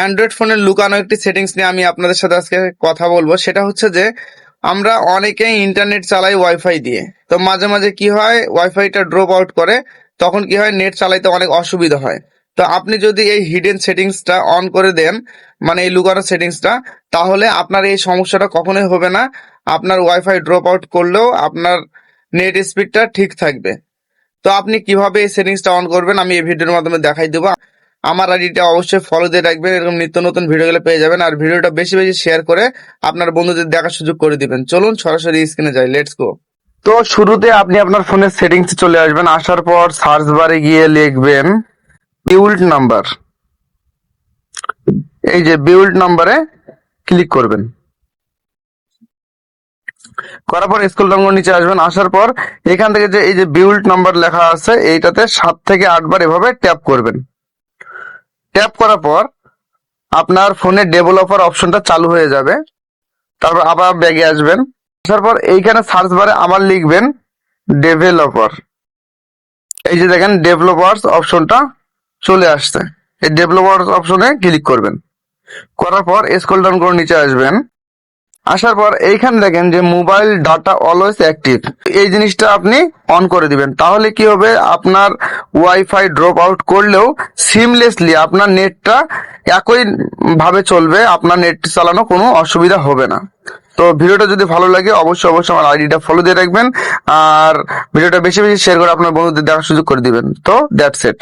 Android ফোনের লুকানো একটি সেটিংস নিয়ে আমি আপনাদের সাথে আজকে কথা বলবো। সেটা হচ্ছে যে আমরা অনেকেই ইন্টারনেট চালাই ওয়াইফাই দিয়ে। তো মাঝে মাঝে কি হয়, ওয়াইফাইটা ড্রপ আউট করে, তখন কি হয়, নেট চালাইতে অনেক অসুবিধা হয়। তো আপনি যদি এই হিডেন সেটিংসটা অন করে দেন, মানে এই লুকানো সেটিংসটা, তাহলে আপনার এই সমস্যাটা কখনোই হবে না। আপনার ওয়াইফাই ড্রপ আউট করলেও আপনার নেট স্পিডটা ঠিক থাকবে। তো আপনি কিভাবে এই সেটিংসটা অন করবেন আমি এই ভিডিওর মাধ্যমে দেখাই দেবো। আমার আইডিটা অবশ্যই ফলো দিয়ে রাখবেন, এরকম নিত্য নতুন ভিডিওগুলো পেয়ে যাবেন। আর ভিডিওটা বেশি বেশি শেয়ার করে আপনার বন্ধুদের দেখার সুযোগ করে দিবেন। চলুন সরাসরি স্ক্রিনে যাই, লেটস গো। তো শুরুতে আপনি আপনার ফোনের সেটিংসে চলে আসবেন। আসার পর সার্চ বারে গিয়ে লিখবেন বিল্ড নাম্বার। এই যে বিল্ড নাম্বারে ক্লিক করবেন। করার পর স্ক্রল ডাউন করে নিচে আসবেন। আসার পর এখান থেকে যে এই যে বিল্ড নাম্বার লেখা আছে, এইটাতে 7 থেকে 8 বার এভাবে ট্যাপ করবেন। ট্যাপ করার পর আপনার ফোনে ডেভেলপার অপশনটা চালু হয়ে যাবে। তারপর আবার ব্যাগে আসবেন। আসার পর এইখানে সার্চ বারে আবার লিখবেন ডেভেলপার। এই যে দেখেন ডেভেলপার্স অপশনটা চলে আসছে। এই ডেভেলপার্স অপশনে ক্লিক করবেন। করার পর স্ক্রল ডাউন করে নিচে আসবেন। আসার পর এইখানে দেখেন যে মোবাইল ডাটা অলওয়েজ অ্যাক্টিভ, এই জিনিসটা আপনি অন করে দিবেন। তাহলে কি হবে, আপনার ওয়াইফাই ড্রপ আউট করলেও সিমলেসলি আপনার নেটটা একই ভাবে চলবে, আপনার নেট চালানো কোনো অসুবিধা হবে না। তো ভিডিওটা যদি ভালো লাগে অবশ্যই অবশ্যই আমার আইডিটা ফলো দিয়ে রাখবেন, আর ভিডিওটা বেশি বেশি শেয়ার করে আপনার বন্ধুদের দেখার সুযোগ করে দিবেন। তো দ্যাটস ইট।